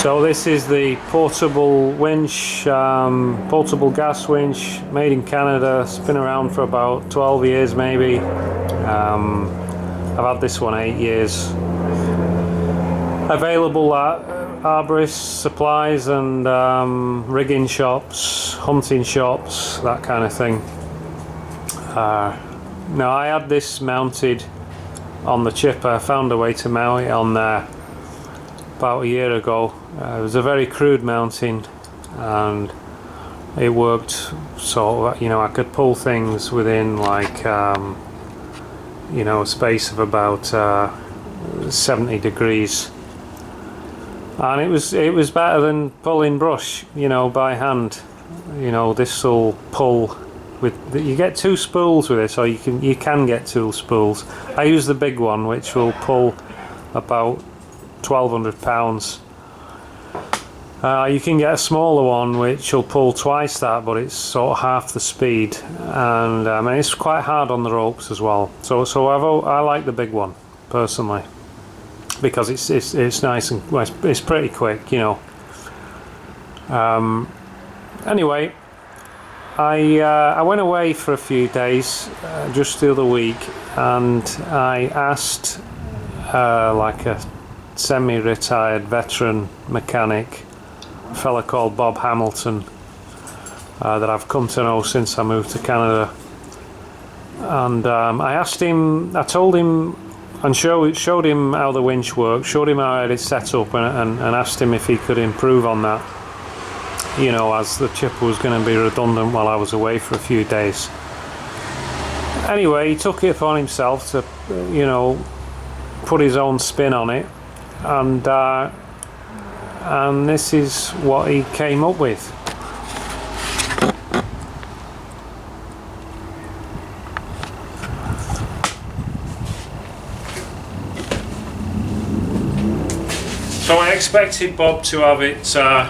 So this is the portable winch, portable gas winch, made in Canada. It's been around for about 12 years maybe. I've had this one 8 years. Available at arborist supplies and rigging shops, hunting shops, that kind of thing. Now I had this mounted on the chipper. I found a way to mount it on there about a year ago. It was a very crude mounting and it worked, so you know I could pull things within like you know a space of about 70 degrees, and it was better than pulling brush, you know, by hand. You know, this will pull with, you get 2 spools with this, or you can get 2 spools. I use the big one, which will pull about 1,200 pounds. You can get a smaller one which will pull twice that, but it's sort of half the speed, and it's quite hard on the ropes as well. So I like the big one personally, because it's nice and it's pretty quick, you know. Anyway, I went away for a few days just the other week, and I asked like a semi-retired veteran mechanic, a fella called Bob Hamilton, that I've come to know since I moved to Canada, and I asked him, I told him and showed him how the winch worked, showed him how I had it set up, and asked him if he could improve on that, you know, as the chipper was going to be redundant while I was away for a few days. Anyway, he took it upon himself to, you know, put his own spin on it, and this is what he came up with. So I expected Bob to have it, turn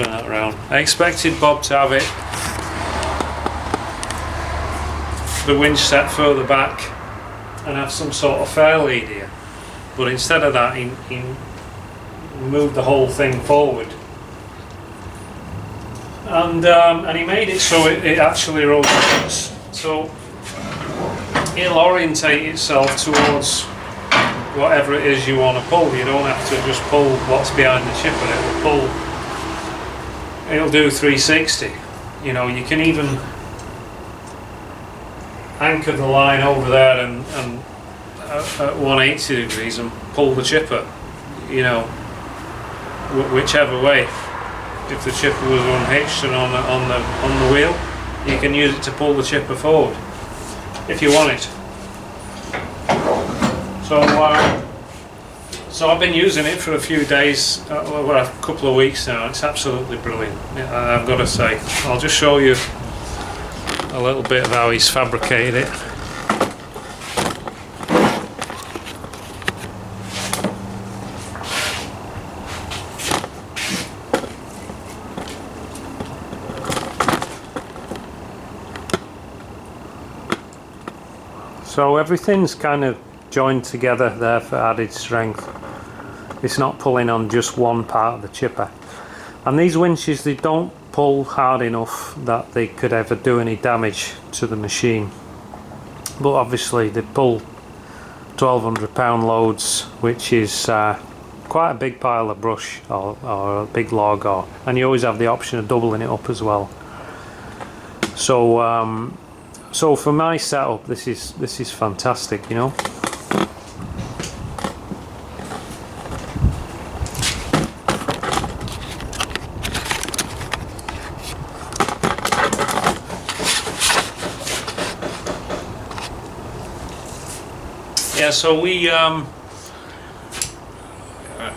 that around. I expected Bob to have it, the winch set further back and have some sort of fair lead here, but instead of that he moved the whole thing forward, and he made it so it actually rotates, so it'll orientate itself towards whatever it is you want to pull. You don't have to just pull what's behind the chipper, it'll do 360. You know, you can even anchor the line over there and at 180 degrees and pull the chipper, you know, whichever way. If the chipper was unhitched and on the wheel, you can use it to pull the chipper forward if you want it. So I've been using it for a few days, well, a couple of weeks now. It's absolutely brilliant, I've got to say. I'll just show you a little bit of how he's fabricated it. So everything's kind of joined together there for added strength. It's not pulling on just one part of the chipper. And these winches, they don't pull hard enough that they could ever do any damage to the machine. But obviously they pull 1,200 pound loads, which is quite a big pile of brush or a big log, and you always have the option of doubling it up as well. So so for my setup, this is fantastic, you know. Yeah, so we,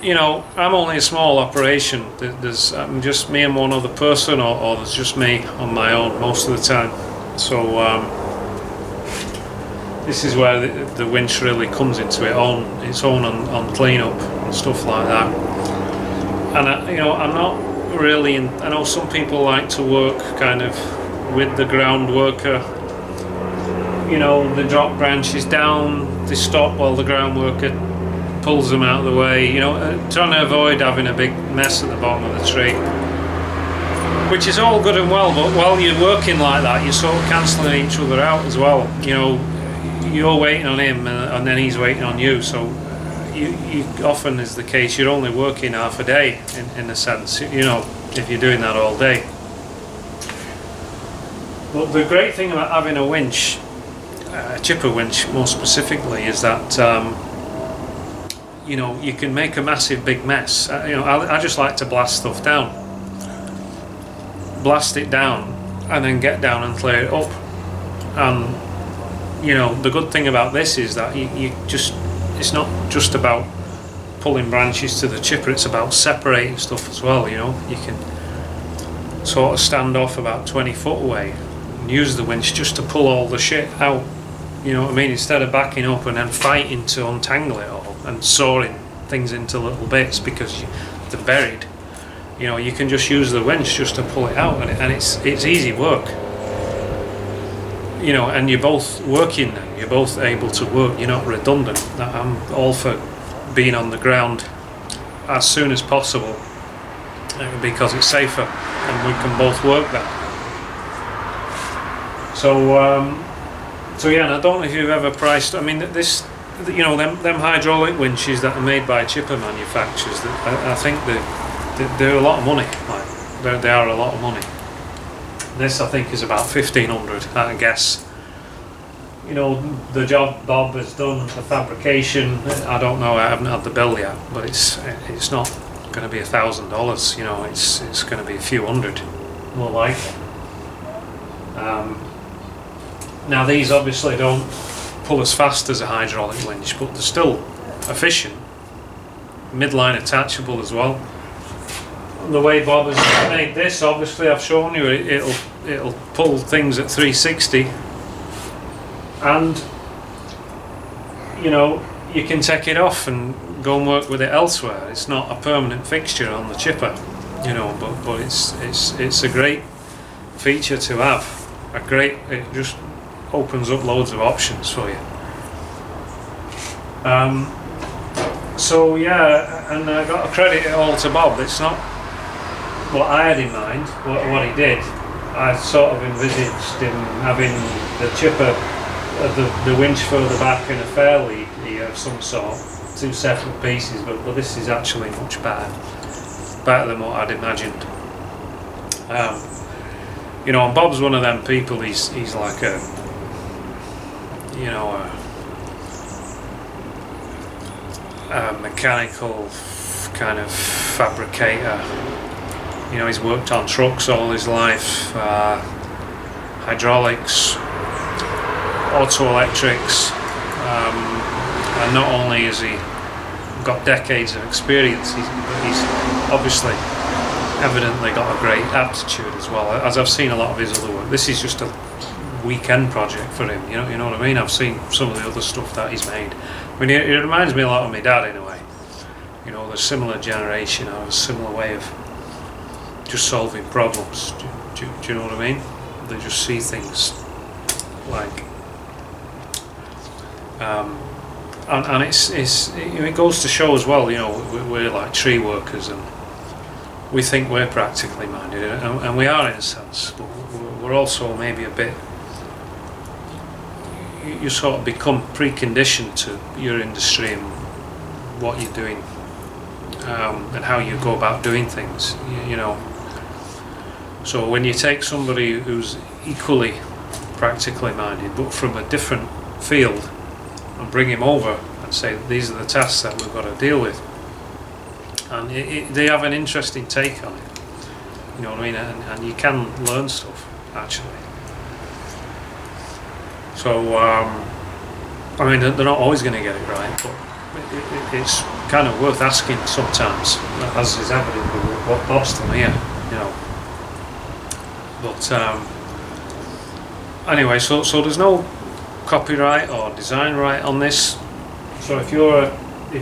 you know, I'm only a small operation. There's just me and one other person, or there's just me on my own most of the time. So this is where the winch really comes into its own on cleanup and stuff like that. And you know, I'm not really I know some people like to work kind of with the ground worker. You know, the drop branches down, they stop while the ground worker pulls them out of the way, you know, trying to avoid having a big mess at the bottom of the tree, which is all good and well, but while you're working like that, you're sort of cancelling each other out as well. You know, you're waiting on him and then he's waiting on you, so you often is the case, you're only working half a day in a sense, you know, if you're doing that all day. But the great thing about having a winch, a chipper winch more specifically, is that you know, you can make a massive big mess. You know, I just like to blast stuff down, blast it down, and then get down and clear it up. And you know, the good thing about this is that you just, it's not just about pulling branches to the chipper, it's about separating stuff as well. You know, you can sort of stand off about 20 foot away and use the winch just to pull all the shit out. You know what I mean? Instead of backing up and then fighting to untangle it all and sawing things into little bits because they're buried. You know, you can just use the winch just to pull it out, and it's easy work. You know, and you're both working then, you're both able to work, you're not redundant. I'm all for being on the ground as soon as possible because it's safer and we can both work that. So yeah, and I don't know if you've ever priced, I mean, this, you know, them hydraulic winches that are made by chipper manufacturers, I think they're a lot of money. Like, they are a lot of money. This I think is about 1,500, I guess. You know, the job Bob has done, the fabrication, I don't know, I haven't had the bill yet, but it's not going to be $1,000. You know, it's going to be a few hundred, more likely. Now these obviously don't pull as fast as a hydraulic winch, but they're still efficient. Midline attachable as well. And the way Bob has made this, obviously I've shown you, it'll pull things at 360, and you know, you can take it off and go and work with it elsewhere. It's not a permanent fixture on the chipper, you know, but it's a great feature to have. It just opens up loads of options for you. So yeah, and I got to credit it all to Bob. It's not what I had in mind, what he did. I sort of envisaged him having the chipper, the winch further back and a fair lead here of some sort, two separate pieces, but this is actually much better than what I'd imagined. You know, and Bob's one of them people, he's like a, you know, a mechanical kind of fabricator. You know, he's worked on trucks all his life, hydraulics, auto electrics, and not only has he got decades of experience, he's obviously evidently got a great aptitude as well, as I've seen a lot of his other work. This is just a weekend project for him, you know what I mean? I've seen some of the other stuff that he's made. I mean, it reminds me a lot of my dad in a way. You know, the similar generation, or a similar way of just solving problems. Do you know what I mean? They just see things like, and it goes to show as well. You know, we're like tree workers, and we think we're practically minded, and we are in a sense, but we're also maybe a bit. You sort of become preconditioned to your industry and what you're doing, and how you go about doing things. You know. So when you take somebody who's equally practically minded but from a different field and bring him over and say these are the tasks that we've got to deal with, and they have an interesting take on it, you know what I mean, and you can learn stuff actually. So I mean, they're not always going to get it right, but it's kind of worth asking sometimes, as is evident with what Bob's done here, you know. But anyway, so there's no copyright or design right on this. So if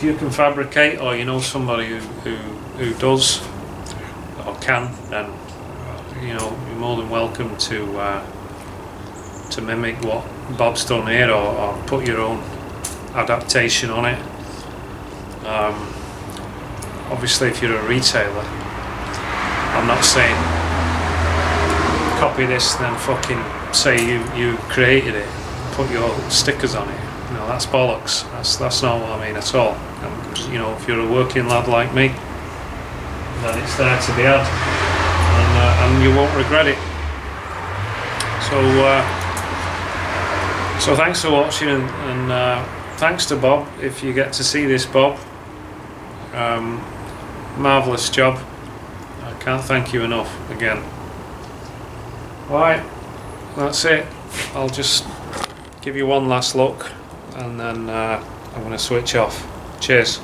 you can fabricate, or you know somebody who does or can, then you know you're more than welcome to mimic what Bob's done here, or put your own adaptation on it. Obviously if you're a retailer, I'm not saying copy this and then fucking say you created it, put your stickers on it. You know, that's bollocks. That's not what I mean at all. You know, if you're a working lad like me, then it's there to be had, and you won't regret it. So thanks for watching, and thanks to Bob if you get to see this, Bob. Marvellous job. I can't thank you enough again. Alright, that's it. I'll just give you one last look and then I'm going to switch off. Cheers.